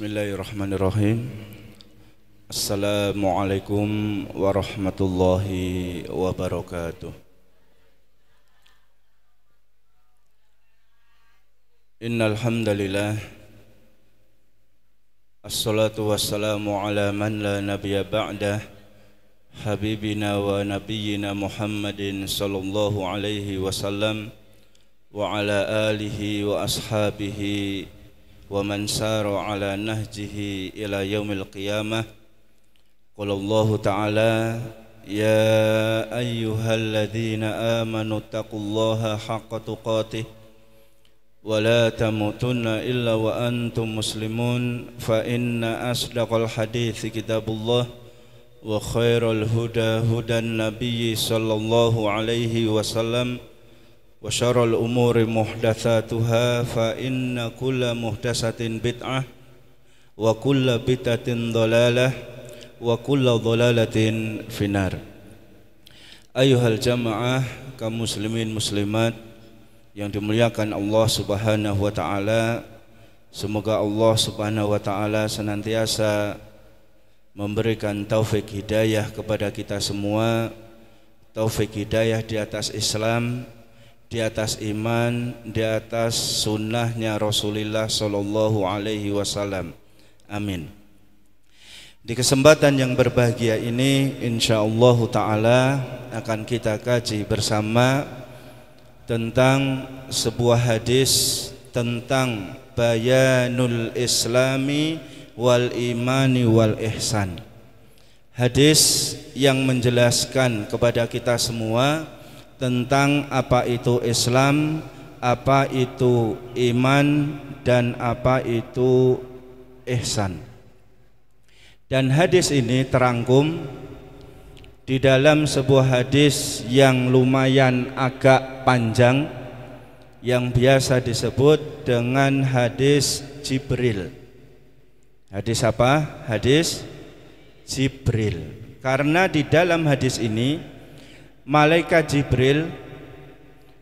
Bismillahirrahmanirrahim. Assalamualaikum warahmatullahi wabarakatuh. Innal hamdalillah, assalatu wassalamu ala man la nabiyya ba'dah, habibina wa nabiyyina Muhammadin sallallahu alaihi wasallam wa ala alihi wa ashabihi wa man sara ala nahjihi ila yaumil qiyamah. Qala Allah ta'ala, ya ayyuhalladzina amanu taqullaha haqqa tuqatih wa la tamutunna illa wa antum muslimun, fa inna asdaqal hadithi kitabullah wa khairal huda hudan nabiyyi sallallahu alaihi wasallam wa syarrul umuri muhdatsatuha, fa inna kulla muhdatsatin bid'ah wa kulla bid'atin dhalalah wa kulla dhalalatin finnar. Ayuhal jamaah, kaum muslimin muslimat yang dimuliakan Allah Subhanahu wa taala, semoga Allah Subhanahu wa taala senantiasa memberikan taufik hidayah kepada kita semua, taufik hidayah di atas Islam, di atas iman, di atas sunnahnya Rasulullah sallallahu alaihi wasallam. Amin. Di kesempatan yang berbahagia ini, insyaallah ta'ala akan kita kaji bersama tentang sebuah hadis tentang bayanul islami wal imani wal ihsan. Hadis yang menjelaskan kepada kita semua tentang apa itu Islam, apa itu iman, dan apa itu ihsan. Dan hadis ini terangkum di dalam sebuah hadis yang lumayan agak panjang, yang biasa disebut dengan hadis Jibril. Hadis apa? Hadis Jibril. Karena di dalam hadis ini Malaikat Jibril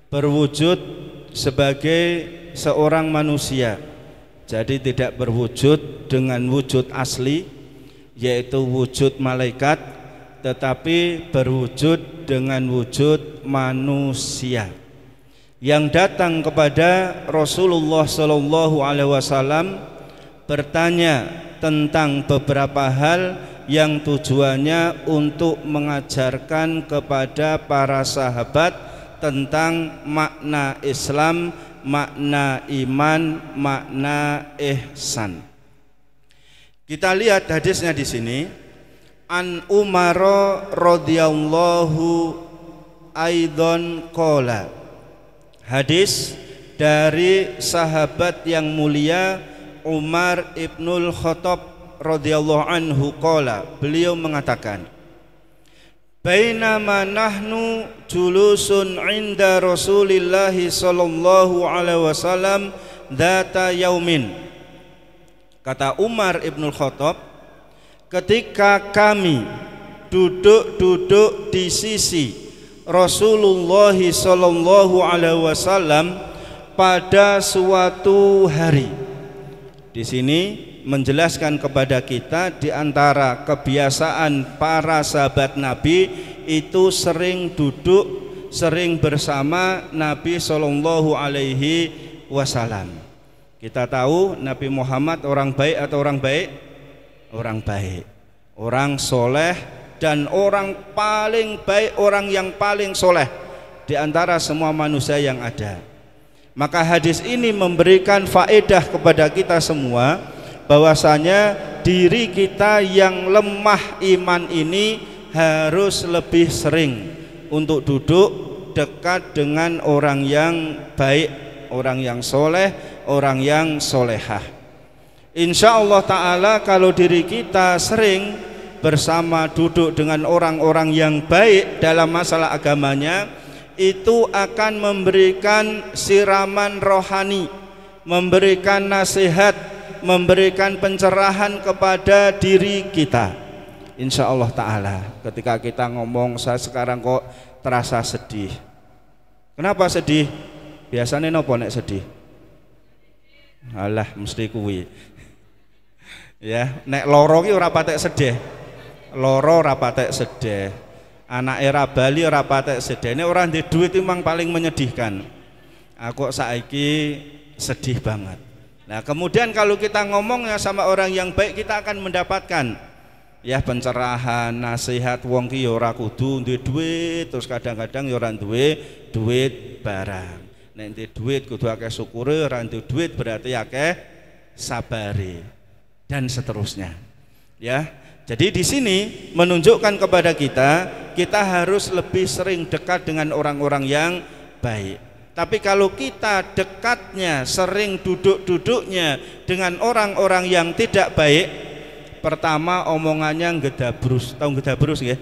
berwujud sebagai seorang manusia, jadi tidak berwujud dengan wujud asli yaitu wujud malaikat, tetapi berwujud dengan wujud manusia yang datang kepada Rasulullah SAW bertanya tentang beberapa hal yang tujuannya untuk mengajarkan kepada para sahabat tentang makna Islam, makna iman, makna ihsan. Kita lihat hadisnya di sini. An Umar radhiyallahu aidon qala. Hadis dari sahabat yang mulia Umar ibnul Khattab radhiyallahu anhu qala, beliau mengatakan, bainama nahnu julusun inda Rasulillah sallallahu alaihi wasallam dzata yaumin. Kata Umar ibnul Khattab, ketika kami duduk-duduk di sisi Rasulullah sallallahu alaihi wasallam pada suatu hari. Di sini menjelaskan kepada kita di antara kebiasaan para sahabat Nabi itu sering duduk, sering bersama Nabi sallallahu alaihi wasallam. Kita tahu Nabi Muhammad orang baik atau orang baik? Orang baik, orang soleh, dan orang paling baik, orang yang paling soleh di antara semua manusia yang ada. Maka hadis ini memberikan faedah kepada kita semua bahwasanya diri kita yang lemah iman ini harus lebih sering untuk duduk dekat dengan orang yang baik, orang yang soleh, orang yang solehah. Insya Allah ta'ala kalau diri kita sering bersama duduk dengan orang-orang yang baik dalam masalah agamanya, itu akan memberikan siraman rohani, memberikan nasihat, memberikan pencerahan kepada diri kita. Insya Allah ta'ala. Ketika kita ngomong, saya sekarang kok terasa sedih. Kenapa sedih? Biasanya nopo nek sedih? Alah, mesti kuwi. Ya, nek loro ki ora patek sedih. Loro ora patek sedih. Anak era Bali ora patek sedih. Nek ora ndek duit memang paling menyedihkan. Aku saiki sedih banget. Nah, kemudian kalau kita ngomong ya sama orang yang baik, kita akan mendapatkan ya pencerahan, nasihat. Wong ki ya ora kudu duwe duit, terus kadang-kadang ya ora duwe duit barang. Nek duwe duit kudu akeh syukure, ora duwe duit berarti akeh sabare dan seterusnya. Ya. Jadi di sini menunjukkan kepada kita harus lebih sering dekat dengan orang-orang yang baik. Tapi kalau kita dekatnya, sering duduk-duduknya dengan orang-orang yang tidak baik, pertama omongannya gedabrus. Tahu gedabrus nggih?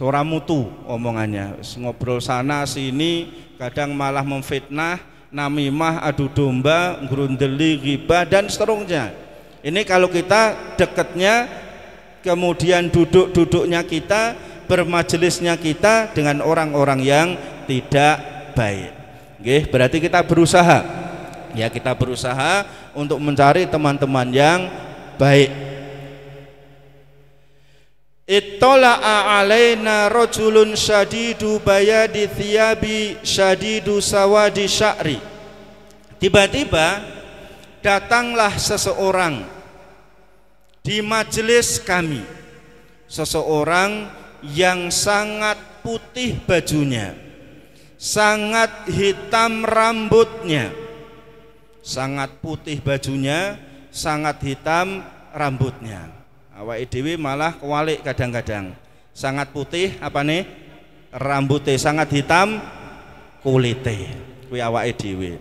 Ora mutu omongannya, ngobrol sana sini, kadang malah memfitnah, namimah, adu domba, ngrundeli, ghibah dan seterusnya. Ini kalau kita dekatnya, kemudian duduk-duduknya kita, bermajelisnya kita dengan orang-orang yang tidak baik. Oke, berarti kita berusaha. Ya, kita berusaha untuk mencari teman-teman yang baik. Ittala'a alaina rajulun syadidu bayadi thiyabi syadidu sawadi sya'ri. Tiba-tiba datanglah seseorang di majelis kami, seseorang yang sangat putih bajunya, sangat hitam rambutnya. Sangat putih bajunya, sangat hitam rambutnya. Awake dhewe malah kewalik kadang-kadang. Sangat putih apa nih? Rambutnya, sangat hitam kulite. Kuwi awake dhewe.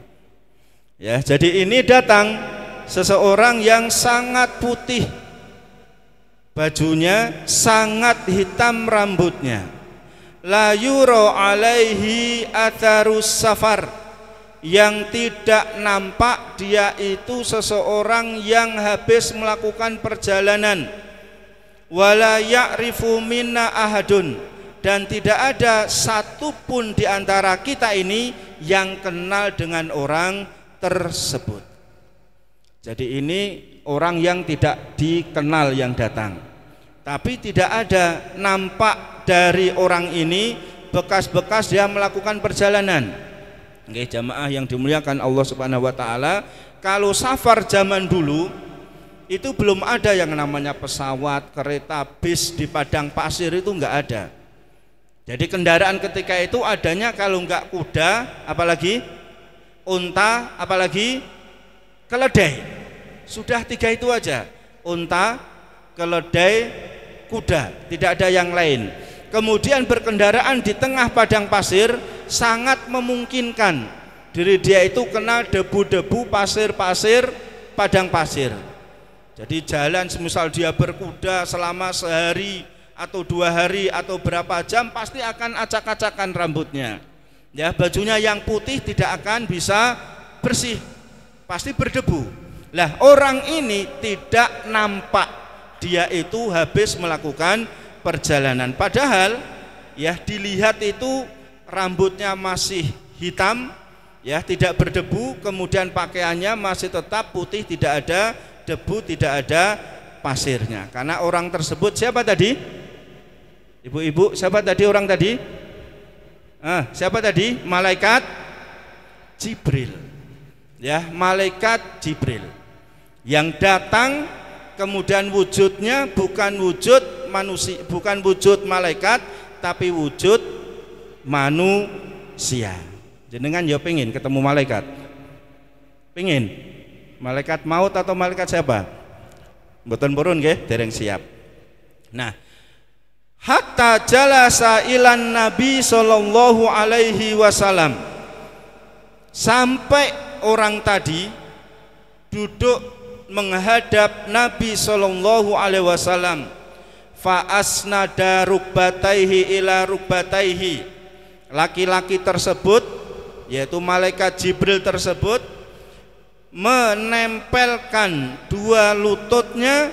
Ya, jadi ini datang seseorang yang sangat putih bajunya, sangat hitam rambutnya. La yura alaihi atharus safar, yang tidak nampak dia itu seseorang yang habis melakukan perjalanan. Wala ya'rifu minna ahadun, dan tidak ada satupun di antara kita ini yang kenal dengan orang tersebut. Jadi ini orang yang tidak dikenal yang datang, tapi tidak ada nampak dari orang ini bekas-bekas dia melakukan perjalanan. Oke, jamaah yang dimuliakan Allah Subhanahu wa taala, kalau safar zaman dulu itu belum ada yang namanya pesawat, kereta, bis di padang pasir, itu enggak ada. Jadi kendaraan ketika itu adanya kalau enggak kuda, apalagi unta, apalagi keledai. Sudah 3 itu aja, unta, keledai, kuda, tidak ada yang lain. Kemudian berkendaraan di tengah padang pasir sangat memungkinkan diri dia itu kena debu-debu, pasir-pasir, padang pasir. Jadi jalan semisal dia berkuda selama sehari atau 2 hari atau berapa jam, pasti akan acak-acakan rambutnya. Ya, bajunya yang putih tidak akan bisa bersih, pasti berdebu. Lah, orang ini tidak nampak dia itu habis melakukan perjalanan, padahal ya dilihat itu rambutnya masih hitam, ya tidak berdebu, kemudian pakaiannya masih tetap putih, tidak ada debu, tidak ada pasirnya. Karena orang tersebut siapa tadi? Ibu-ibu, siapa tadi orang tadi? Siapa tadi? Malaikat Jibril. Ya, malaikat Jibril yang datang, kemudian wujudnya bukan wujud manusia, bukan wujud malaikat, tapi wujud manusia. Jenengan ya pengen ketemu malaikat? Pengen? Malaikat maut atau malaikat siapa? Mboten purun nggih, dereng siap. Nah, hatta jalasa ilan Nabi sallallahu alaihi wasallam, sampai orang tadi duduk menghadap Nabi sallallahu alaihi wasallam. Fa asnada rukbataihi ila rukbataihi, laki-laki tersebut yaitu malaikat Jibril tersebut menempelkan 2 lututnya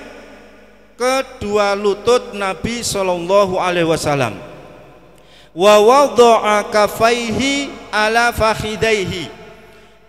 ke 2 lutut Nabi sallallahu alaihi wasallam. Wa wada'a kafaihi ala fakhidaihi,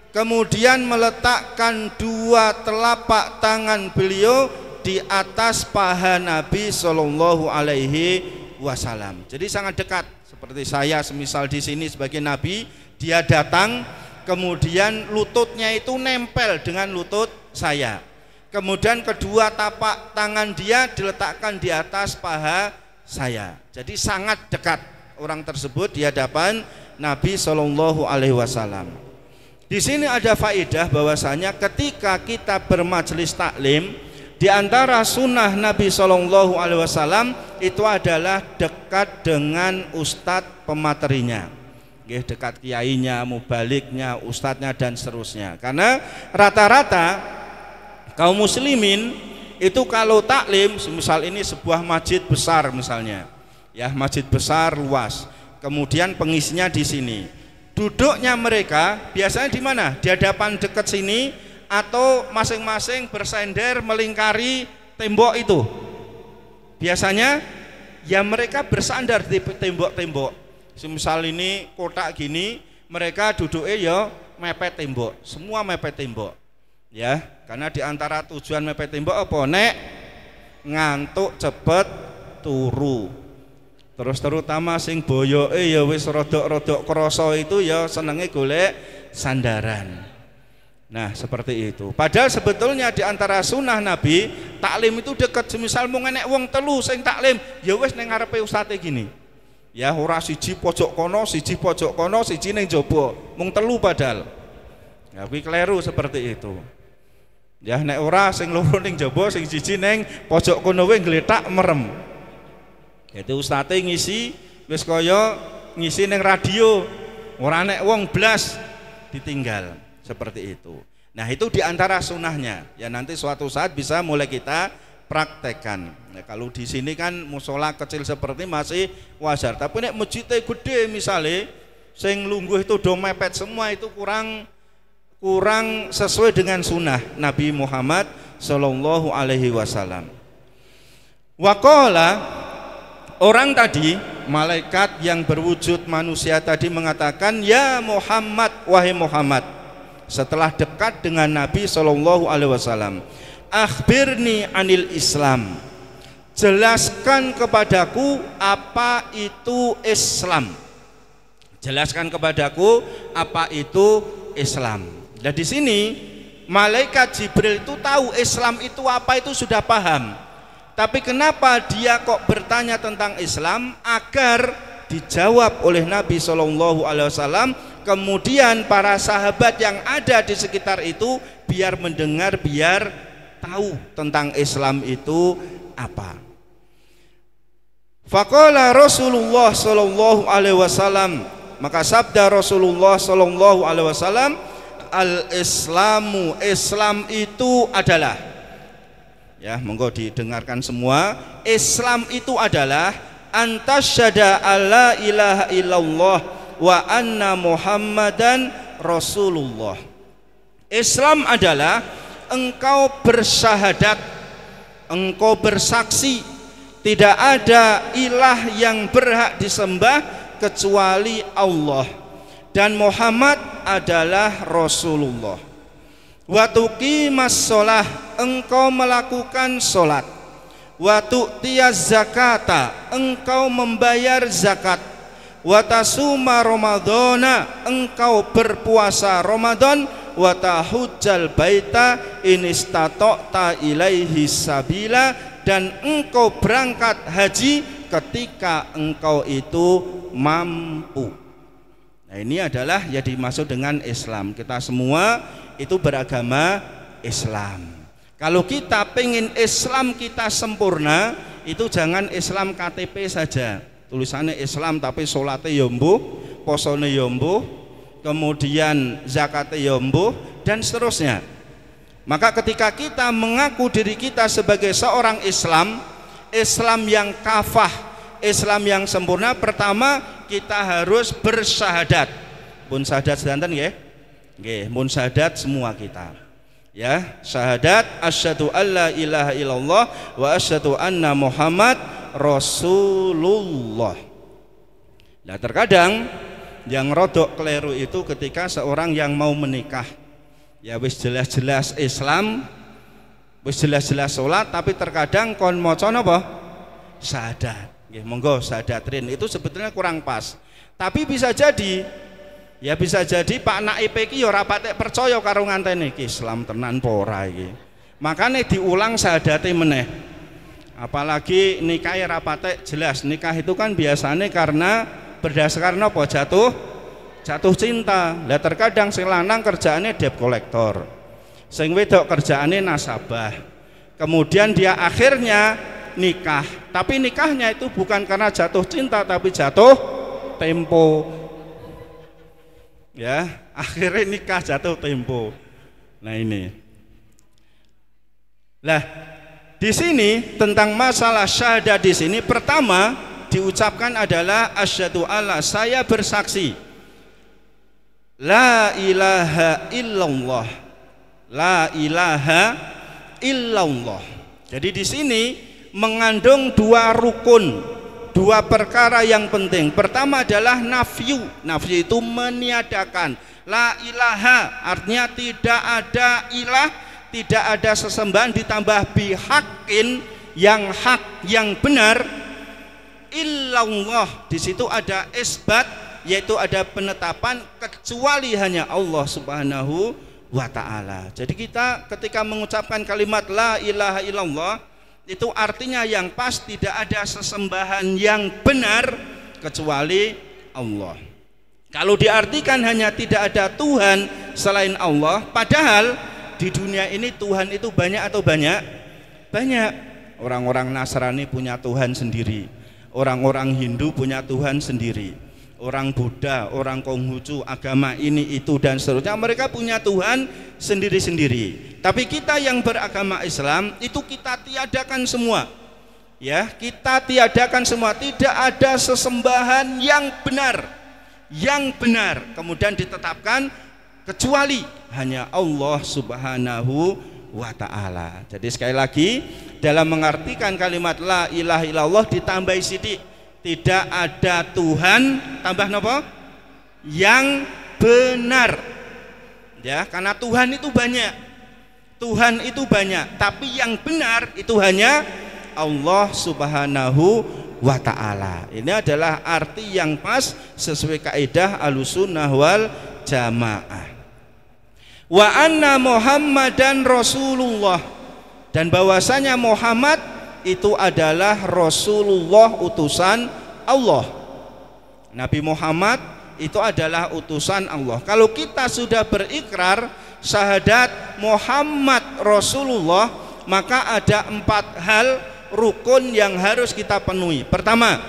kemudian meletakkan 2 telapak tangan beliau di atas paha Nabi Shallallahu Alaihi Wasallam. Jadi sangat dekat. Seperti saya semisal di sini sebagai Nabi, dia datang, kemudian lututnya itu nempel dengan lutut saya. Kemudian kedua tapak tangan dia diletakkan di atas paha saya. Jadi sangat dekat orang tersebut di hadapan Nabi Shallallahu Alaihi Wasallam. Di sini ada faedah bahwasanya ketika kita bermajelis taklim, di antara sunnah Nabi Shallallahu Alaihi Wasallam itu adalah dekat dengan ustadz pematerinya, dekat kiainya, mubaliknya, ustadznya dan seterusnya. Karena rata-rata kaum muslimin itu kalau taklim, misal ini sebuah masjid besar misalnya, ya masjid besar luas, kemudian pengisinya di sini. Duduknya mereka biasanya di mana? Di hadapan dekat sini atau masing-masing bersender melingkari tembok itu. Biasanya ya mereka bersandar di tembok-tembok. Misal ini kotak gini, mereka duduknya ya mepet tembok, semua mepet tembok. Ya, karena di antara tujuan mepet tembok apa? Nek ngantuk cepet turu. Terus terutama sing boyoke ya wis rodok-rodok krasa itu ya senenge golek sandaran. Nah, seperti itu. Padahal sebetulnya di antara sunnah Nabi, taklim itu dekat. Semisal mau enek wong telu sing taklim, ya wis ning ngarepe ustaze gini. Ya ora siji pojok kono, siji ning jaba. Mung telu padahal. Ya kuwi kleru seperti itu. Ya nek ora sing loro ning jaba, sing siji ning pojok kono wae ngletak merem. Itu ustaze ngisi wis kaya ngisi ning radio, ora nek wong blas ditinggal, seperti itu. Nah, itu diantara sunnahnya. Ya nanti suatu saat bisa mulai kita praktekkan. Nah, kalau di sini kan musola kecil seperti masih wajar, tapi nek masjidnya gede misalnya sing lungguh itu do mepet semua, itu kurang sesuai dengan sunnah Nabi Muhammad Sallallahu Alaihi Wasallam. Waqala, orang tadi, malaikat yang berwujud manusia tadi mengatakan, ya Muhammad, wahai Muhammad, setelah dekat dengan Nabi Shallallahu Alaihi Wasallam, akhbirni anil Islam, jelaskan kepadaku apa itu Islam, jelaskan kepadaku apa itu Islam. Nah, di sini malaikat Jibril itu tahu Islam itu apa, itu sudah paham. Tapi kenapa dia kok bertanya tentang Islam? Agar dijawab oleh Nabi Shallallahu Alaihi Wasallam. Kemudian para sahabat yang ada di sekitar itu biar mendengar, biar tahu tentang Islam itu apa. Faqala Rasulullah Shallallahu Alaihi Wasallam, maka sabda Rasulullah Shallallahu Alaihi Wasallam, al-Islamu, Islam itu adalah, ya monggo didengarkan semua, Islam itu adalah antasyhada alla ilaha illallah wa anna muhammadan rasulullah. Islam adalah engkau bersyahadat, engkau bersaksi tidak ada ilah yang berhak disembah kecuali Allah, dan Muhammad adalah Rasulullah. Wa tuqimas shalah, engkau melakukan salat. Wa tu'tiyaz zakata, engkau membayar zakat. Wa tasuma ramadhana, engkau berpuasa Ramadan. Wa tahujjal baita in istata'ta ilaihi sabila, dan engkau berangkat haji ketika engkau itu mampu. Nah, ini adalah yang dimaksud dengan Islam. Kita semua itu beragama Islam. Kalau kita pengen Islam kita sempurna, itu jangan Islam KTP saja, tulisannya Islam tapi sholatnya yombuh, posone yombuh, kemudian zakatnya yombuh, dan seterusnya. Maka ketika kita mengaku diri kita sebagai seorang Islam, Islam yang kafah, Islam yang sempurna, pertama kita harus bersyahadat. Pun syahadat sedanten nggih? Nggih, mun syahadat semua kita. Ya, syahadat asyhadu alla ilaha illallah wa asyhadu anna Muhammad Rasulullah. Nah, terkadang yang rodok keliru itu ketika seorang yang mau menikah, ya wis jelas-jelas Islam, Wis jelas-jelas sholat tapi terkadang kon maca napa? Syahadat. Nggih, monggo syahadatrin itu sebetulnya kurang pas. Tapi bisa jadi ya bisa jadi Pak Naib iki ya ora patek percaya karo ngantene iki Islam tenan apa ora iki. Makane diulang syahadate meneh. Apalagi nikah ya ora patek jelas. Nikah itu kan biasanya karena berdasarkan apa? Jatuh cinta. Lah terkadang sing lanang kerjaane debt collector. Sing wedok kerjaane nasabah. Kemudian dia akhirnya nikah. Tapi nikahnya itu bukan karena jatuh cinta tapi jatuh tempo. Ya, akhirnya nikah jatuh tempo. Nah ini. Lah, di sini tentang masalah syahadat di sini pertama diucapkan adalah asyhadu alla, saya bersaksi la ilaha illallah. La ilaha illallah. Jadi di sini mengandung dua rukun, dua perkara yang penting. Pertama adalah nafyu. Nafyu itu meniadakan. La ilaha artinya tidak ada ilah, tidak ada sesembahan ditambah bihakin yang hak yang benar illallah. Di situ ada isbat, yaitu ada penetapan kecuali hanya Allah Subhanahu wa ta'ala. Jadi kita ketika mengucapkan kalimat la ilaha illallah itu artinya yang pas tidak ada sesembahan yang benar kecuali Allah. Kalau diartikan hanya tidak ada Tuhan selain Allah, padahal di dunia ini Tuhan itu banyak atau banyak? Banyak. Orang-orang Nasrani punya Tuhan sendiri, orang-orang Hindu punya Tuhan sendiri, orang Buddha, orang Konghucu, agama ini itu dan seterusnya, mereka punya Tuhan sendiri-sendiri. Tapi kita yang beragama Islam itu kita tiadakan semua. Ya, kita tiadakan semua, tidak ada sesembahan yang benar. Yang benar kemudian ditetapkan kecuali hanya Allah Subhanahu wa ta'ala. Jadi sekali lagi dalam mengartikan kalimat la ilaha illallah ditambahi sidik, tidak ada Tuhan tambah napa? Yang benar. Ya, karena Tuhan itu banyak. Tuhan itu banyak, tapi yang benar itu hanya Allah Subhanahu wa ta'ala. Ini adalah arti yang pas sesuai kaidah Ahlussunnah wal Jamaah. Wa anna Muhammadan Rasulullah, dan bahwasanya Muhammad itu adalah Rasulullah, utusan Allah. Nabi Muhammad itu adalah utusan Allah. Kalau kita sudah berikrar syahadat Muhammad Rasulullah, maka ada 4 hal rukun yang harus kita penuhi. Pertama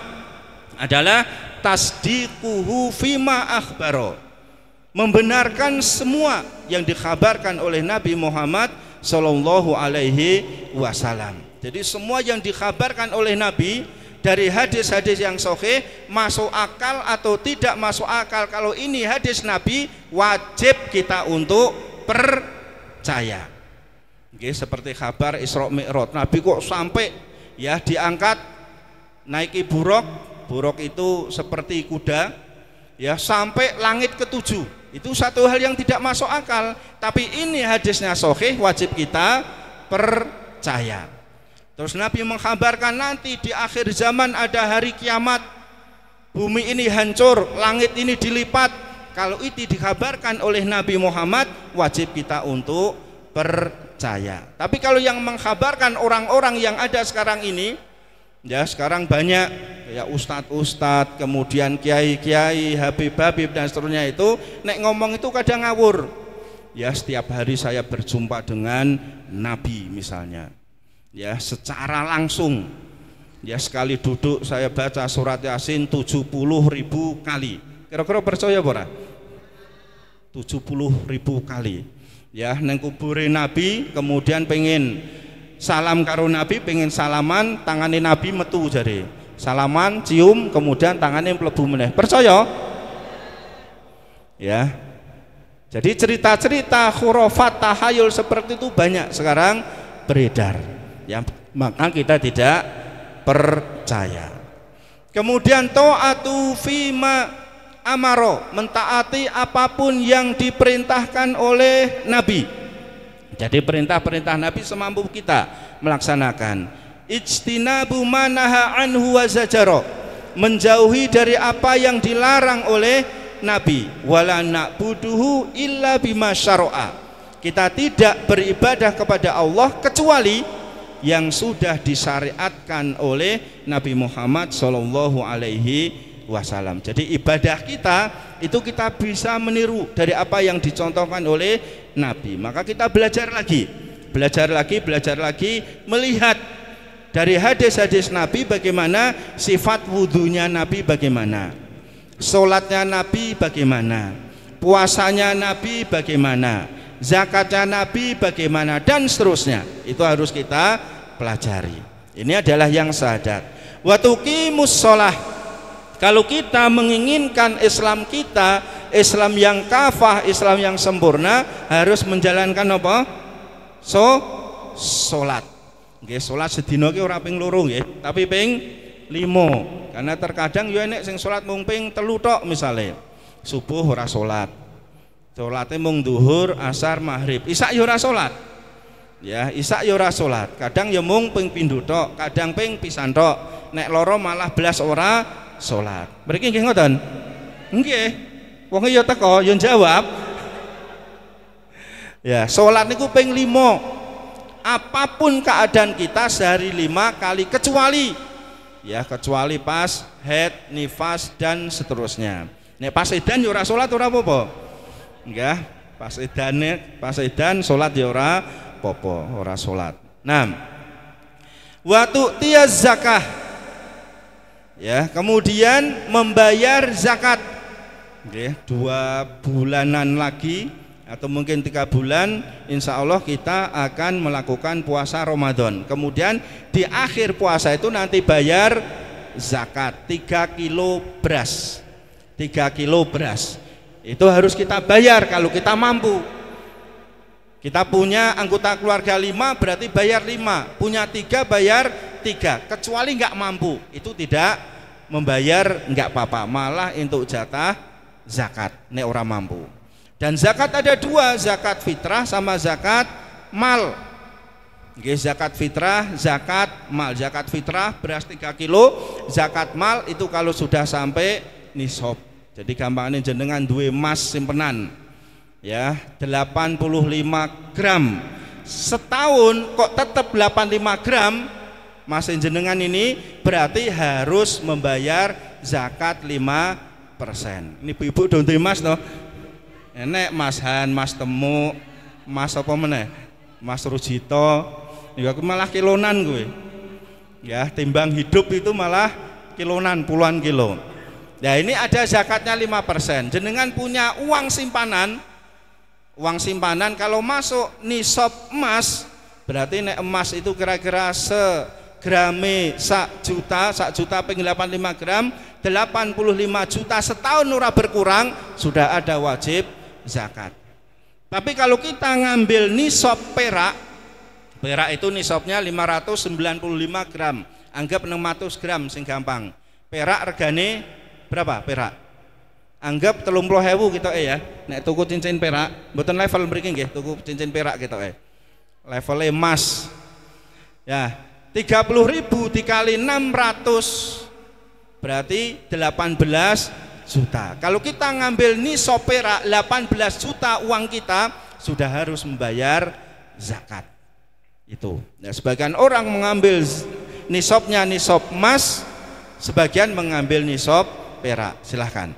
adalah tasdiquhu fima akhbaro, membenarkan semua yang dikhabarkan oleh Nabi Muhammad sallallahu alaihi wasallam. Jadi semua yang dikhabarkan oleh Nabi dari hadis-hadis yang sahih, masuk akal atau tidak masuk akal, kalau ini hadis Nabi, wajib kita untuk percaya. Oke, seperti kabar Isra Mi'raj, Nabi kok sampai ya diangkat naiki buruk, buruk itu seperti kuda ya, sampai langit ke-7. Itu satu hal yang tidak masuk akal, tapi ini hadisnya sahih, wajib kita percaya. Terus Nabi mengkabarkan nanti di akhir zaman ada hari kiamat, bumi ini hancur, langit ini dilipat. Kalau itu dikabarkan oleh Nabi Muhammad, wajib kita untuk percaya. Tapi kalau yang mengkabarkan orang-orang yang ada sekarang ini, ya sekarang banyak ya ustadz-ustadz, kemudian kiai-kiai, habib-habib dan seterusnya, itu nek ngomong itu kadang ngawur. Ya setiap hari saya berjumpa dengan Nabi misalnya, ya secara langsung, ya sekali duduk saya baca surat Yasin 70.000 kali. Kira-kira percaya ora? 70.000 kali. Ya neng kubure Nabi, kemudian pengen salam karo Nabi, pengen salaman, tangannya Nabi metu jare. Salaman, cium, kemudian tangannya mlebu meneh. Percaya? Ya. Jadi cerita-cerita khurafat, tahayul seperti itu banyak sekarang beredar. Ya, maka kita tidak percaya. Kemudian ta'atu fima amaro, mentaati apapun yang diperintahkan oleh Nabi. Jadi perintah-perintah Nabi semampu kita melaksanakan. Ijtinabu manaha anhu wa zajara, menjauhi dari apa yang dilarang oleh Nabi. Wala na'buduhu illa bima syara'a, kita tidak beribadah kepada Allah kecuali yang sudah disyariatkan oleh Nabi Muhammad Shallallahu Alaihi Wasallam. Jadi ibadah kita itu kita bisa meniru dari apa yang dicontohkan oleh Nabi. Maka kita belajar lagi melihat dari hadis-hadis Nabi bagaimana sifat wudhunya Nabi, bagaimana sholatnya Nabi, bagaimana puasanya Nabi, bagaimana zakatnya Nabi, bagaimana, dan seterusnya. Itu harus kita pelajari. Ini adalah yang syahadat. Wa tuqimus shalah, kalau kita menginginkan Islam kita Islam yang kafah, Islam yang sempurna, harus menjalankan apa? Sholat. Nggih, salat sedina ki ora ping 2 nggih, tapi ping 5. Karena terkadang yo enek sing salat mung ping 3 tok misale. Subuh ora salat. Salate mung zuhur, asar, maghrib. Isya yo ora salat. Ya, isya yo ora salat. Kadang yo mung ping 7 tok, kadang ping pisan tok. Nek loro malah belas ora salat. Mriki nggih ngoten? Nggih. Wong yo teko yo jawab. Ya, salat niku ping 5. Apapun keadaan kita sehari 5 kali, kecuali pas haid, nifas, dan seterusnya. Nek pas edan ya ora salat ora apa-apa. Enggak, pas edan salat ya ora apa-apa, ora salat. Nah, wa tu'tiyaz zakah. Ya, kemudian membayar zakat. Nggih, 2 bulanan lagi atau mungkin 3 bulan, insya Allah kita akan melakukan puasa Ramadan. Kemudian di akhir puasa itu nanti bayar zakat 3 kilo beras. 3 kilo beras itu harus kita bayar kalau kita mampu. Kita punya anggota keluarga 5 berarti bayar 5, punya 3 bayar 3. Kecuali nggak mampu, itu tidak membayar nggak apa-apa, malah untuk jatah zakat nek orang mampu. Dan zakat ada 2, zakat fitrah sama zakat mal. Oke, zakat fitrah, zakat mal. Zakat fitrah beras 3 kilo, zakat mal itu kalau sudah sampai nisab. Jadi gampangnya jenengan duwe emas simpenan. Ya, 85 gram. Setahun kok tetap 85 gram, mas jenengan ini berarti harus membayar zakat 5%. Ini ibu-ibu donte emas toh. Enek Mas Han, Mas Temu, Mas apa meneh? Mas Rujito. Ya aku malah kilonan gue. Ya, timbang hidup itu malah kilonan, puluhan kilo. Ya, ini ada zakatnya 5%. Jenengan punya uang simpanan kalau masuk nisab emas, berarti nek emas itu kira-kira segrame sak juta ping 85 gram, 85 juta setahun ora berkurang, sudah ada wajib zakat. Tapi kalau kita ngambil nisab perak itu nisabnya 595 gram, anggap 600 gram sing gampang. Perak regane berapa perak? Anggap 30.000 gitu ya. Nek tuku cincin perak, mboten level mriki nggih, tuku cincin perak gitu levelnya emas. Ya, 30.000 dikali 600 berarti 18 juta. Kalau kita ngambil nisab perak 18 juta, uang kita sudah harus membayar zakat. Itu. Nah, sebagian orang mengambil nisabnya nisab emas, sebagian mengambil nisab perak. Silahkan.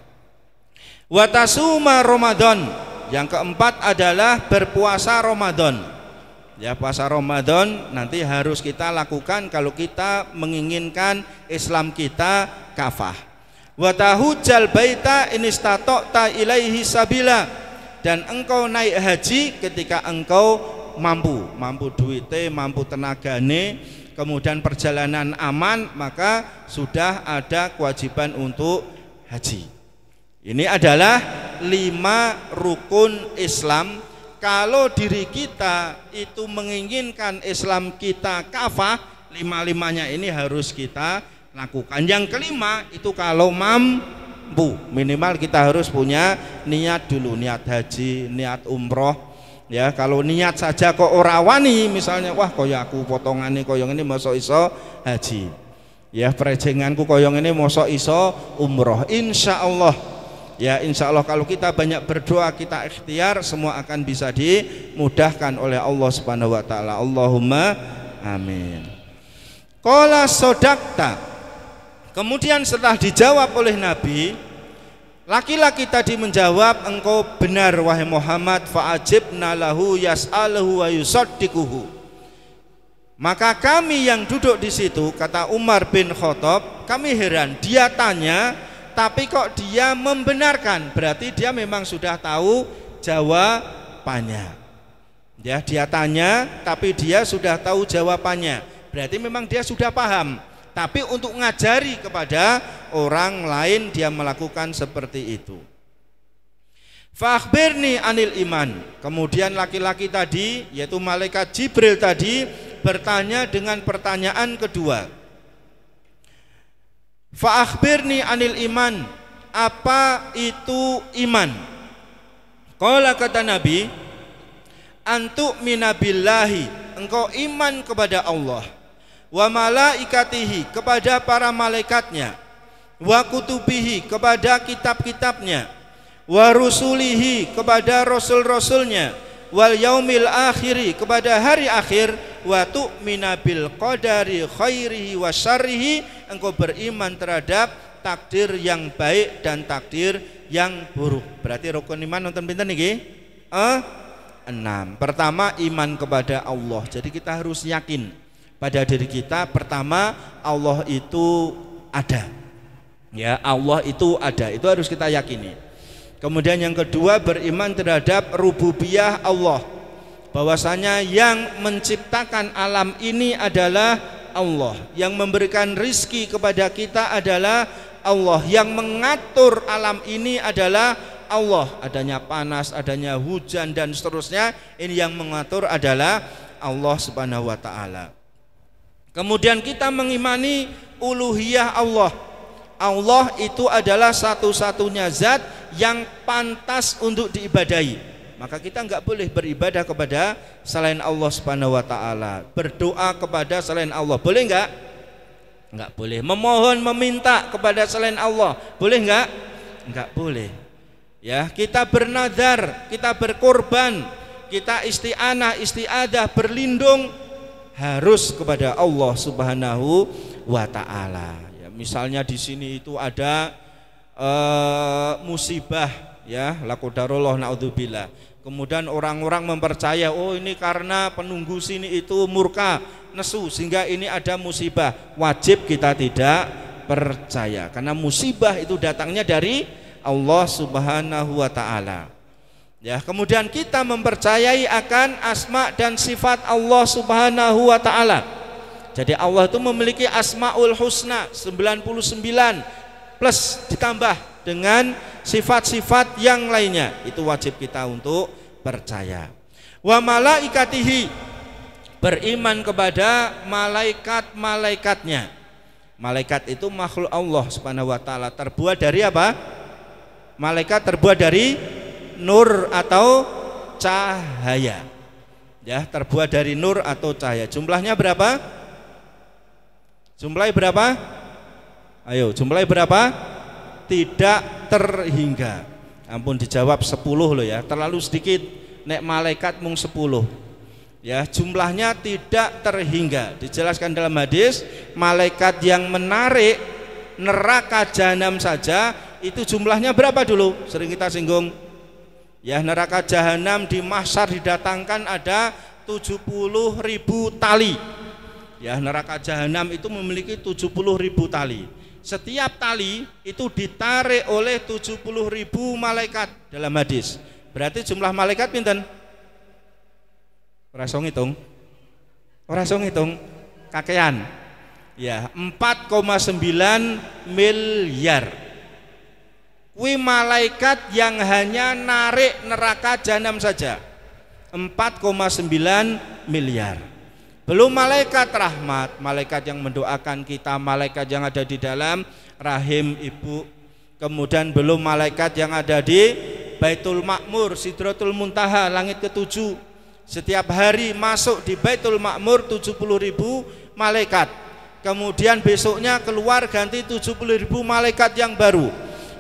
Wa tasuma Ramadan. Yang keempat adalah berpuasa Ramadan. Ya, puasa Ramadan nanti harus kita lakukan kalau kita menginginkan Islam kita kafah. Wa tahujjal baita in istata'ta ilaihi sabila, dan engkau naik haji ketika engkau mampu duite, mampu tenagane, kemudian perjalanan aman, maka sudah ada kewajiban untuk haji. Ini adalah 5 rukun Islam. Kalau diri kita itu menginginkan Islam kita kafah, 5-5-nya ini harus kita lakukan. Yang kelima itu kalau mampu, minimal kita harus punya niat dulu, niat haji, niat umroh, Ya, kalau niat saja kok ora wani, misalnya wah kaya aku potongane kaya ngene mosok iso haji. Ya, prejenganku kaya ngene mosok iso umroh. Insyaallah. Ya, insyaallah kalau kita banyak berdoa, kita ikhtiar, semua akan bisa dimudahkan oleh Allah Subhanahu wa taala. Allahumma amin. Qala sodakta. Kemudian setelah dijawab oleh Nabi, laki-laki tadi menjawab, engkau benar wahai Muhammad, fa'ajibna lahu yas'aluhu wa yusaddiquhu. Maka kami yang duduk di situ, kata Umar bin Khattab, kami heran, dia tanya tapi kok dia membenarkan, berarti dia memang sudah tahu jawabannya. Ya, dia tanya tapi dia sudah tahu jawabannya, berarti memang dia sudah paham. Tapi untuk ngajari kepada orang lain dia melakukan seperti itu. Fakhbirni anil iman. Kemudian laki-laki tadi, yaitu malaikat Jibril tadi, bertanya dengan pertanyaan kedua. Fakhbirni anil iman. Apa itu iman? Qala, kata Nabi, antu minabillahi, engkau iman kepada Allah, wa malaikatihi, kepada para malaikatnya, wa kutubihi, kepada kitab-kitabnya, wa rusulihi, kepada rasul-rasulnya, wal yaumil akhiri, kepada hari akhir, wa tu'mina bil qadari khairihi wa syarrihi, engkau beriman terhadap takdir yang baik dan takdir yang buruk. Berarti rukun iman nonton pinten niki? 6. Pertama, iman kepada Allah. Jadi kita harus yakin pada diri kita. Pertama, Allah itu ada. Ya, Allah itu ada. Itu harus kita yakini. Kemudian yang kedua, beriman terhadap rububiyah Allah. Bahwasanya yang menciptakan alam ini adalah Allah, yang memberikan rizki kepada kita adalah Allah, yang mengatur alam ini adalah Allah. Adanya panas, adanya hujan dan seterusnya, ini yang mengatur adalah Allah Subhanahu wa taala. Kemudian kita mengimani uluhiyah Allah. Allah itu adalah satu-satunya zat yang pantas untuk diibadahi. Maka kita enggak boleh beribadah kepada selain Allah Subhanahu wa taala. Berdoa kepada selain Allah boleh enggak? Enggak boleh. Memohon, meminta kepada selain Allah boleh enggak? Enggak boleh. Ya, kita bernazar, kita berkorban, kita isti'anah, isti'adah, berlindung harus kepada Allah Subhanahu wa taala. Ya, misalnya di sini itu ada musibah, ya, la qadarullah naudzubillah. Kemudian orang-orang mempercaya, oh ini karena penunggu sini itu murka, nesu, sehingga ini ada musibah. Wajib kita tidak percaya, karena musibah itu datangnya dari Allah Subhanahu wa taala. Ya, kemudian kita mempercayai akan asma dan sifat Allah Subhanahu wa taala. Jadi Allah itu memiliki asmaul husna 99 plus ditambah dengan sifat-sifat yang lainnya. Itu wajib kita untuk percaya. Wa malaikatihi, beriman kepada malaikat-malaikatnya. Malaikat itu makhluk Allah Subhanahu wa taala. Terbuat dari apa? Malaikat terbuat dari nur atau cahaya. Ya, terbuat dari nur atau cahaya. Jumlahnya berapa? Jumlahnya berapa? Ayo, jumlahnya berapa? Tidak terhingga. Ampun, dijawab 10 loh ya, terlalu sedikit. Nek malaikat mung 10. Ya, jumlahnya tidak terhingga. Dijelaskan dalam hadis, malaikat yang menarik neraka jahanam saja itu jumlahnya berapa dulu? Sering kita singgung. Ya, neraka jahanam di mahsyar didatangkan ada 70.000 tali. Ya, neraka jahanam itu memiliki 70.000 tali. Setiap tali itu ditarik oleh 70.000 malaikat dalam hadis. Berarti jumlah malaikat pinten? Ora iso ngitung. Ora iso ngitung. Kakean. Ya, 4,9 miliar. Kuwi malaikat yang hanya narik neraka jahanam saja. 4,9 miliar. Belum malaikat rahmat, malaikat yang mendoakan kita, malaikat yang ada di dalam rahim ibu. Kemudian belum malaikat yang ada di Baitul Ma'mur, Sidratul Muntaha, langit ketujuh. Setiap hari masuk di Baitul Ma'mur 70.000 malaikat. Kemudian besoknya keluar ganti 70.000 malaikat yang baru.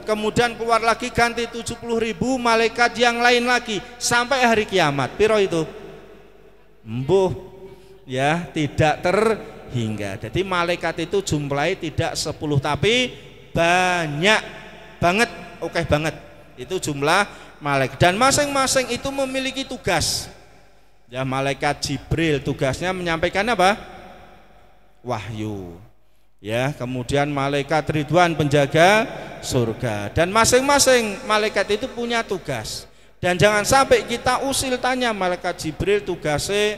Kemudian keluar lagi ganti 70.000 malaikat yang lain lagi sampai hari kiamat. Piro itu? Mbuh ya, tidak terhingga. Jadi malaikat itu jumlahnya tidak 10 tapi banyak banget, oke banget. Itu jumlah malaikat dan masing-masing itu memiliki tugas. Ya, malaikat Jibril tugasnya menyampaikan apa? Wahyu. Ya, kemudian malaikat Ridwan penjaga surga dan masing-masing malaikat itu punya tugas. Dan jangan sampai kita usil tanya malaikat Jibril tugasnya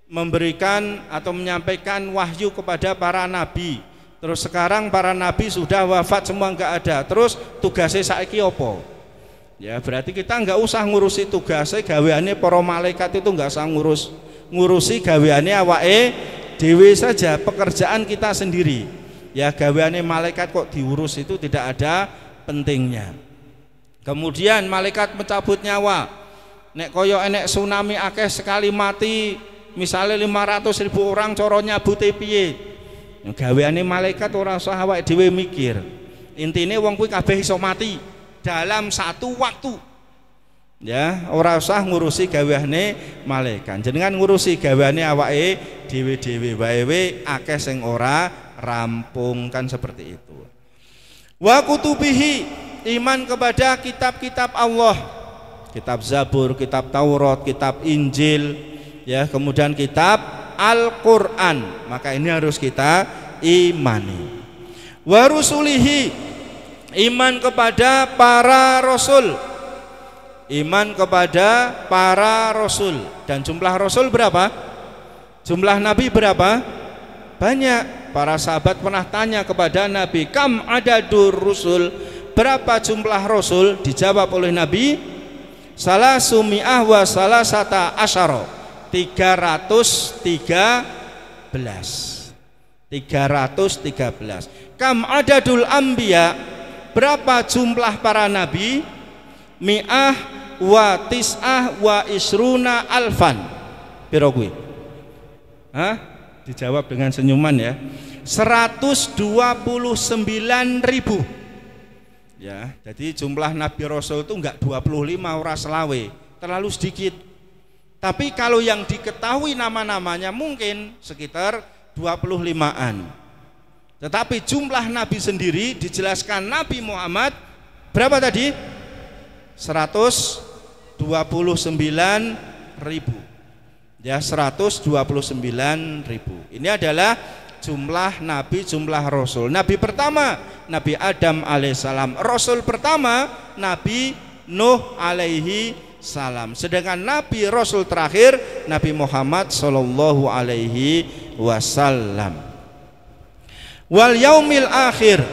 memberikan atau menyampaikan wahyu kepada para nabi. Terus sekarang para nabi sudah wafat semua nggak ada. Terus tugasnya saiki opo? Ya berarti kita nggak usah ngurusi tugasnya gaweane para malaikat itu nggak usah ngurusi gaweane awake dewe saja, pekerjaan kita sendiri. Ya gaweane malaikat kok diurus itu tidak ada pentingnya. Kemudian malaikat mencabut nyawa. Nek koyo enek tsunami akeh sekali mati, misalnya 500.000 orang coro nyabute piye? Gaweane malaikat ora usah awake dhewe mikir. Intine wong kuwi kabeh iso mati dalam satu waktu. Ya, ora usah ngurusi gaweane malaikat. Jenengan ngurusi gaweane awake dhewe-dhewe wae akeh sing ora rampung kan seperti itu. Wa kutubihi, iman kepada kitab-kitab Allah. Kitab Zabur, kitab Taurat, kitab Injil, ya, kemudian kitab Al-Qur'an. Maka ini harus kita imani. Wa rusulihi, iman kepada para rasul. Iman kepada para rasul. Dan jumlah rasul berapa? Jumlah nabi berapa? Banyak. Para sahabat pernah tanya kepada Nabi, kam adadur rusul, berapa jumlah rasul? Dijawab oleh Nabi, salasumi'ah wa salasata asyara, 313. Kam adadul anbiya, berapa jumlah para nabi? Mi'ah wa tis'ah wa isruna alfan. Piro kuwi? Hah? Dijawab dengan senyuman ya. 129.000. Ya, jadi jumlah nabi rasul itu enggak 25 ora selawe, terlalu sedikit. Tapi kalau yang diketahui nama-namanya mungkin sekitar 25-an. Tetapi jumlah nabi sendiri dijelaskan Nabi Muhammad berapa tadi? 129.000. Ya, 129.000. Ini adalah jumlah nabi, jumlah rasul. Nabi pertama Nabi Adam alaihissalam, rasul pertama Nabi Nuh alaihi salam. Sedangkan nabi rasul terakhir Nabi Muhammad sallallahu alaihi wasallam. Wal yaumil akhir,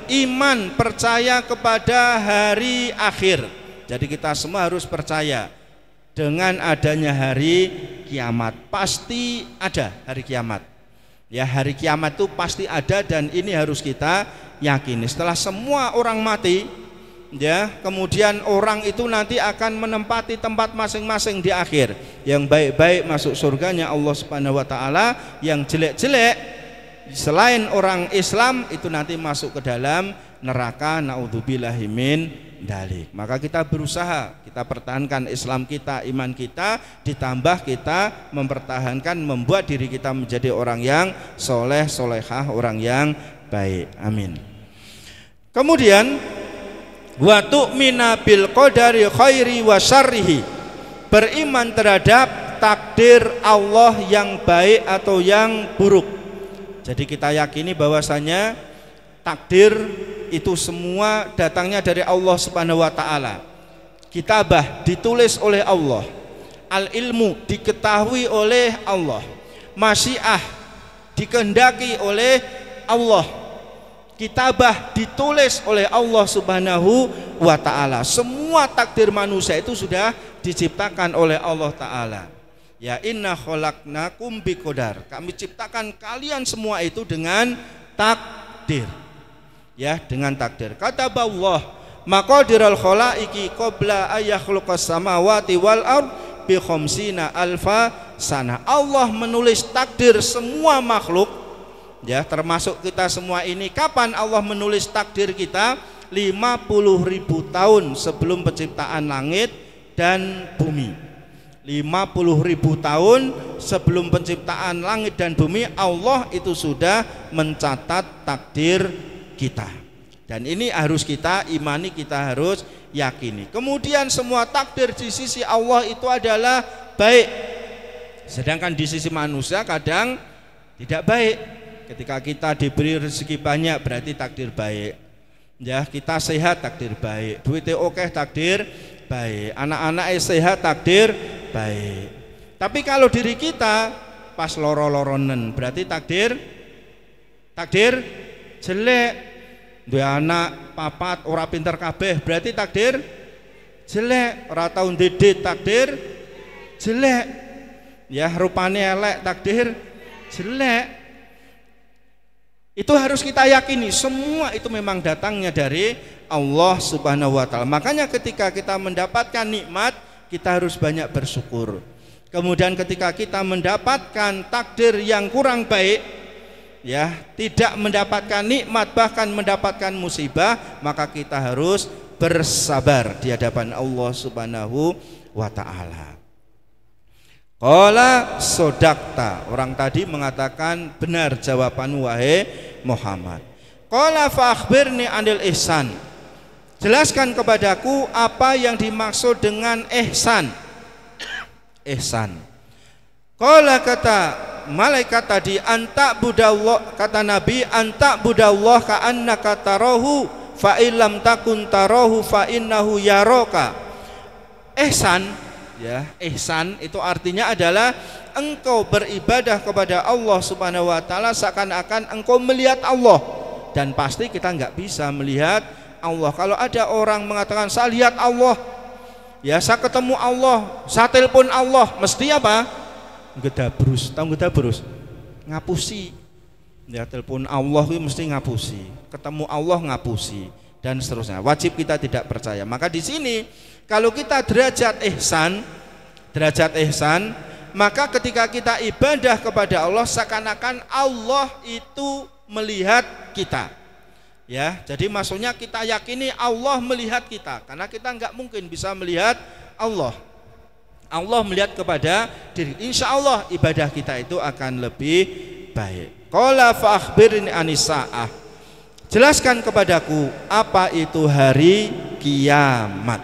iman percaya kepada hari akhir. Jadi kita semua harus percaya dengan adanya hari kiamat. Pasti ada hari kiamat. Ya, hari kiamat itu pasti ada dan ini harus kita yakini. Setelah semua orang mati, ya, kemudian orang itu nanti akan menempati tempat masing-masing di akhir. Yang baik-baik masuk surganya Allah Subhanahu wa taala, yang jelek-jelek selain orang Islam itu nanti masuk ke dalam neraka, naudzubillahi min dalik. Maka kita berusaha, kita pertahankan Islam kita, iman kita, ditambah kita mempertahankan, membuat diri kita menjadi orang yang soleh, solehah, orang yang baik. Amin. Kemudian wa tu'mina bil qadari khairi wa syarrihi, beriman terhadap takdir Allah yang baik atau yang buruk. Jadi kita yakini bahwasanya takdir itu semua datangnya dari Allah Subhanahu wa taala. Kitabah ditulis oleh Allah. Al-ilmu diketahui oleh Allah. Masyiah dikehendaki oleh Allah. Kitabah ditulis oleh Allah Subhanahu wa taala. Semua takdir manusia itu sudah diciptakan oleh Allah taala. Ya, inna khalaqnakum biqadar. Kami ciptakan kalian semua itu dengan takdir. Ya, dengan takdir. Kata Allah, maqadiral khalaiqi qabla ayakhluqas samawati wal ard bi khamsina alfa sana. Allah menulis takdir semua makhluk, ya termasuk kita semua ini. Kapan Allah menulis takdir kita? 50.000 tahun sebelum penciptaan langit dan bumi. 50.000 tahun sebelum penciptaan langit dan bumi, Allah itu sudah mencatat takdir kita. Dan ini harus kita imani, kita harus yakini. Kemudian semua takdir di sisi Allah itu adalah baik. Sedangkan di sisi manusia kadang tidak baik. Ketika kita diberi rezeki banyak berarti takdir baik. Ya, kita sehat takdir baik. Duitnya oke takdir baik. Anak-anak sehat takdir baik. Tapi kalau diri kita pas loro-loronen berarti takdir jelek. Dua anak papat ora pinter kabeh berarti takdir jelek. Ora tau ndedit takdir jelek. Ya rupane elek takdir jelek. Itu harus kita yakini, semua itu memang datangnya dari Allah Subhanahu wa taala. Makanya ketika kita mendapatkan nikmat, kita harus banyak bersyukur. Kemudian ketika kita mendapatkan takdir yang kurang baik, ya, tidak mendapatkan nikmat bahkan mendapatkan musibah, maka kita harus bersabar di hadapan Allah Subhanahu wa taala. Qala sodakta, orang tadi mengatakan benar jawabanmu wahai Muhammad. Qala fa akhbirni anil ihsan, jelaskan kepadaku apa yang dimaksud dengan ihsan. Ihsan. Qala, kata malaikat tadi, anta budallah, kata Nabi, anta budallah ka annaka tarahu fa illam takun tarahu fa innahu yaraka. Ihsan, ya, ihsan itu artinya adalah engkau beribadah kepada Allah Subhanahu wa taala seakan-akan engkau melihat Allah, dan pasti kita nggak bisa melihat Allah. Kalau ada orang mengatakan saya lihat Allah, ya saya ketemu Allah, saya telepon Allah, mesti apa? Gedabrus, tahu gedabrus? Ngapusi. Ya, telepon Allah itu mesti ngapusi, ketemu Allah ngapusi, dan seterusnya. Wajib kita tidak percaya. Maka di sini kalau kita derajat ihsan, maka ketika kita ibadah kepada Allah seakan-akan Allah itu melihat kita. Ya, jadi maksudnya kita yakini Allah melihat kita, karena kita nggak mungkin bisa melihat Allah. Allah melihat kepada diri. Insya Allah ibadah kita itu akan lebih baik. Qala fa akhbirni anis-saah, jelaskan kepadaku apa itu hari kiamat.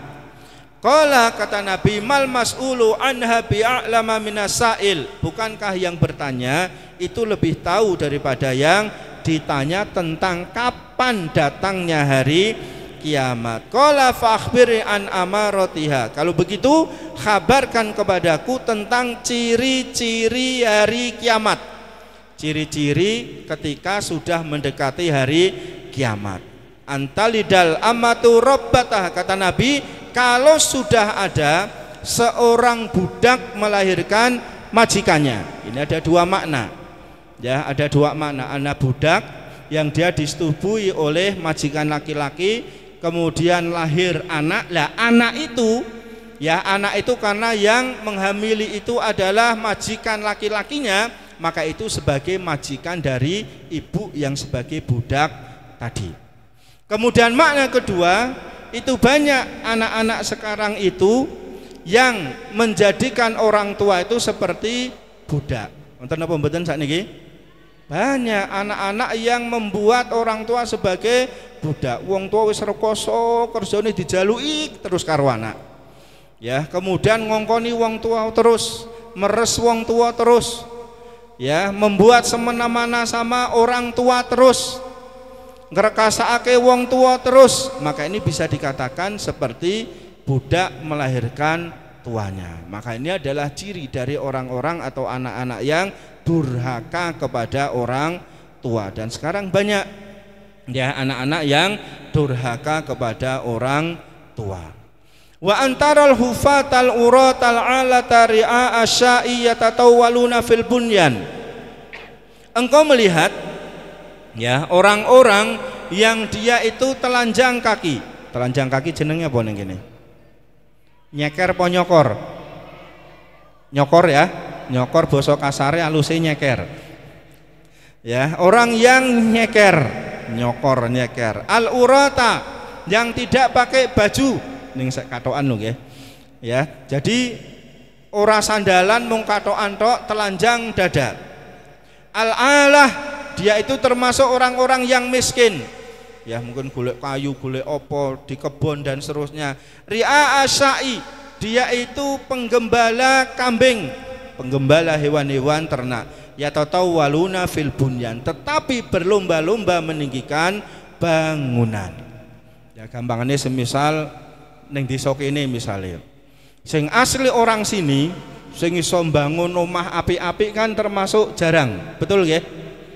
Qala, kata Nabi, mal mas'ulu anha bi'a'lama minasail, bukankah yang bertanya itu lebih tahu daripada yang ditanya tentang kapan datangnya hari kiamat. Qala fa akhbirni an amaratiha, kalau begitu kabarkan kepadaku tentang ciri-ciri hari kiamat, ciri-ciri ketika sudah mendekati hari kiamat. Antalidal amatu rabbatah, kata Nabi, kalau sudah ada seorang budak melahirkan majikannya. Ini ada dua makna. Ya, ada dua makna. Anak budak yang dia disetubui oleh majikan laki-laki, kemudian lahir anak. Lah anak itu, ya anak itu karena yang menghamili itu adalah majikan laki-lakinya, maka itu sebagai majikan dari ibu yang sebagai budak tadi. Kemudian makna kedua, itu banyak anak-anak sekarang itu yang menjadikan orang tua itu seperti budak. Wonten napa mboten sakniki? Banyak anak-anak yang membuat orang tua sebagai budak. Wong tua wis rekoso, kerjane dijaluki terus karo anak. Ya, kemudian ngongkoni wong tua terus, meres wong tua terus. Ya, membuat semena-mena sama orang tua terus. Ngrekasake wong tua terus, maka ini bisa dikatakan seperti budak melahirkan tuanya. Maka ini adalah ciri dari orang-orang atau anak-anak yang durhaka kepada orang tua. Dan sekarang banyak ya anak-anak yang durhaka kepada orang tua. Wa antaral hufatal uratal alata ri'a asya'i yatatawwaluna fil bunyan. Engkau melihat ya orang-orang yang dia itu telanjang kaki, Telanjang kaki jenenge apa ning kene? Nyeker apa nyokor? Nyokor ya. Nyokor basa kasare aluse nyeker. Ya, orang yang nyeker, nyokor nyeker. Al-urata, yang tidak pakai baju. Ning katokan lho nggih. Ya, jadi ora sandalan mung katokan tok, telanjang dada. Al-alah, dia itu termasuk orang-orang yang miskin. Ya, mungkin golek kayu, golek opo di kebun dan seterusnya. Ri'a asyai, dia itu penggembala kambing, penggembala hewan-hewan ternak. Ya tatawwaluna fil bunyan, tetapi berlomba-lomba meninggikan bangunan. Ya gampangannya semisal ning desa kene misalnya. Sing asli orang sini sing iso mbangun omah apik-apik kan termasuk jarang. Betul nggih?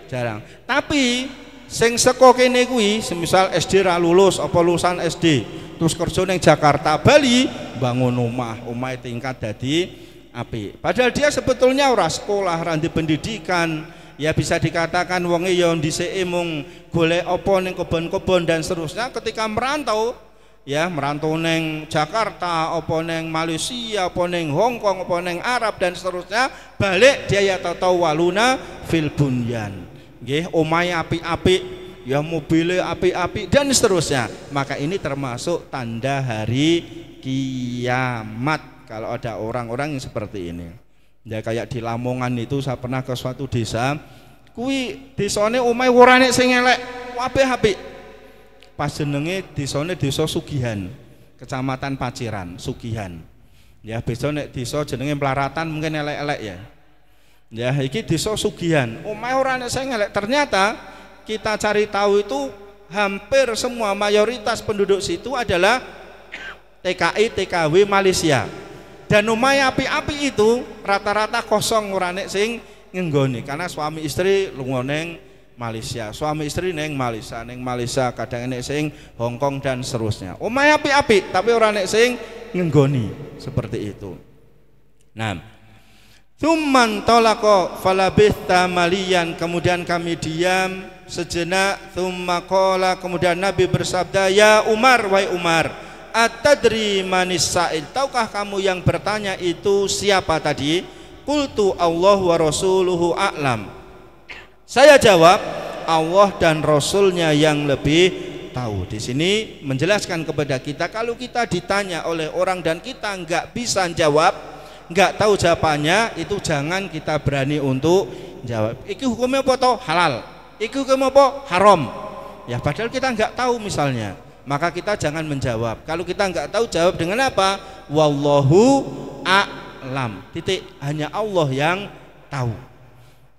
Jarang. Tapi sing saka kene kuwi semisal SD ra lulus apa lulusan SD terus kerja ning Jakarta, Bali, bangun omah tingkat dadi apik. Padahal dia sebetulnya ora sekolah, ra ndek pendidikan. Ya bisa dikatakan wonge ya dhisike mung golek apa ning kebon-kebon dan seterusnya. Ketika merantau, ya merantau neng Jakarta, apa neng Malaysia, apa neng Hong Kong, apa neng Arab dan seterusnya, balik dia ya tatawwaluna fil bunyan. Nggih, omahe apik-apik, ya mobilnya apik-apik dan seterusnya. Maka ini termasuk tanda hari kiamat kalau ada orang-orang yang seperti ini. Ya kayak di Lamongan itu saya pernah ke suatu desa, kuwi desane omahe ora nek sing elek, apik-apik. Pas jenenge desane desa Sugihan, Kecamatan Paciran, Sugihan. Ya besok nek desa jenenge Plaratan mungkin elek-elek ya. Ya, iki desa Sugihan. Omahe ora nek sing elek. Ternyata kita cari tahu itu hampir semua mayoritas penduduk situ adalah TKI, TKW Malaysia. Dan omahe api-api itu rata-rata kosong ora nek sing ngenggoni karena suami istri lunga ning Malaysia, suami istri neng Malaysia, kadang nek sing Hong Kong dan seterusnya. Omahe api-api tapi ora nek sing ngenggoni seperti itu. Nah, Tsumman talaqa falabithta maliyan, kemudian kami diam sejenak. Tsumma qala, kemudian Nabi bersabda, ya Umar, wahai Umar, atadri manis sa'il, tahukah kamu yang bertanya itu siapa tadi? Qultu Allah wa rasuluhu a'lam. Saya jawab, Allah dan Rasulnya yang lebih tahu. Di sini menjelaskan kepada kita kalau kita ditanya oleh orang dan kita nggak bisa jawab, nggak tahu jawabannya, itu jangan kita berani untuk jawab. Iki hukumnya apa toh? Halal. Iki hukumnya apa? Haram. Ya padahal kita nggak tahu misalnya, maka kita jangan menjawab. Kalau kita nggak tahu, jawab dengan apa? Wallahu a'lam. Titik. Hanya Allah yang tahu.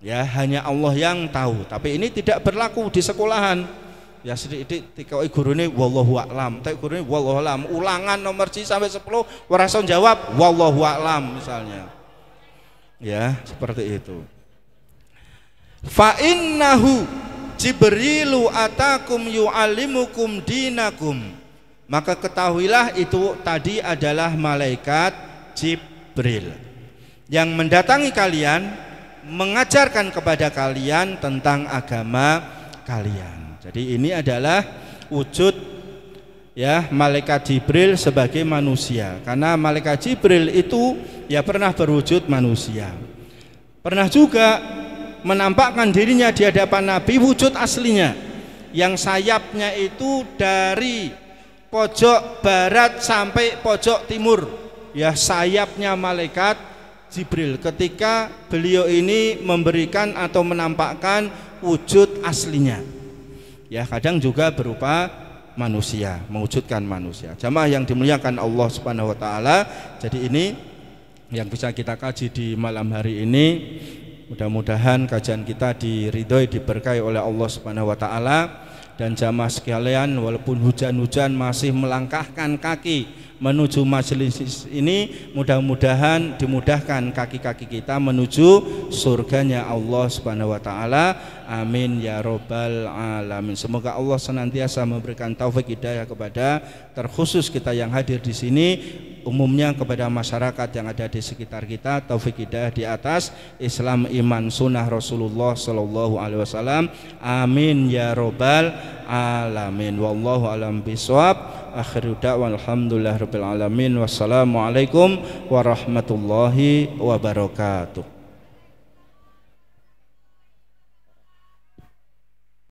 Ya hanya Allah yang tahu. Tapi ini tidak berlaku di sekolahan. Ya sedikit dikoi gurune wallahu a'lam, tapi gurune wallahu a'lam, ulangan nomor sampai 10 ora iso jawab wallahu a'lam misalnya. Ya, seperti itu. Fa innahu Jibrilu atakum yu'allimukum dinakum. Maka ketahuilah itu tadi adalah malaikat Jibril yang mendatangi kalian, mengajarkan kepada kalian tentang agama kalian. Jadi ini adalah wujud ya malaikat Jibril sebagai manusia, karena malaikat Jibril itu ya pernah berwujud manusia, pernah juga menampakkan dirinya di hadapan Nabi wujud aslinya yang sayapnya itu dari pojok barat sampai pojok timur, ya sayapnya malaikat Jibril ketika beliau ini memberikan atau menampakkan wujud aslinya. Ya kadang juga berupa manusia, mewujudkan manusia. Jamaah yang dimuliakan Allah Subhanahu wa taala, jadi ini yang bisa kita kaji di malam hari ini. Mudah-mudahan kajian kita diridhoi, diberkahi oleh Allah Subhanahu wa taala. Dan jamaah sekalian, walaupun hujan-hujan masih melangkahkan kaki menuju majelis ini, mudah-mudahan dimudahkan kaki-kaki kita menuju surganya Allah Subhanahu wa taala. Amin ya robbal alamin. Semoga Allah senantiasa memberikan taufik hidayah kepada terkhusus kita yang hadir di sini, umumnya kepada masyarakat yang ada di sekitar kita, taufik hidayah di atas Islam, iman, sunnah Rasulullah Sallallahu Alaihi Wasallam. Amin ya robbal alamin. Wallahu alam bisawab. Akhiru da'wan alhamdulillahirabbil alamin. Wassalamualaikum warahmatullahi wabarakatuh.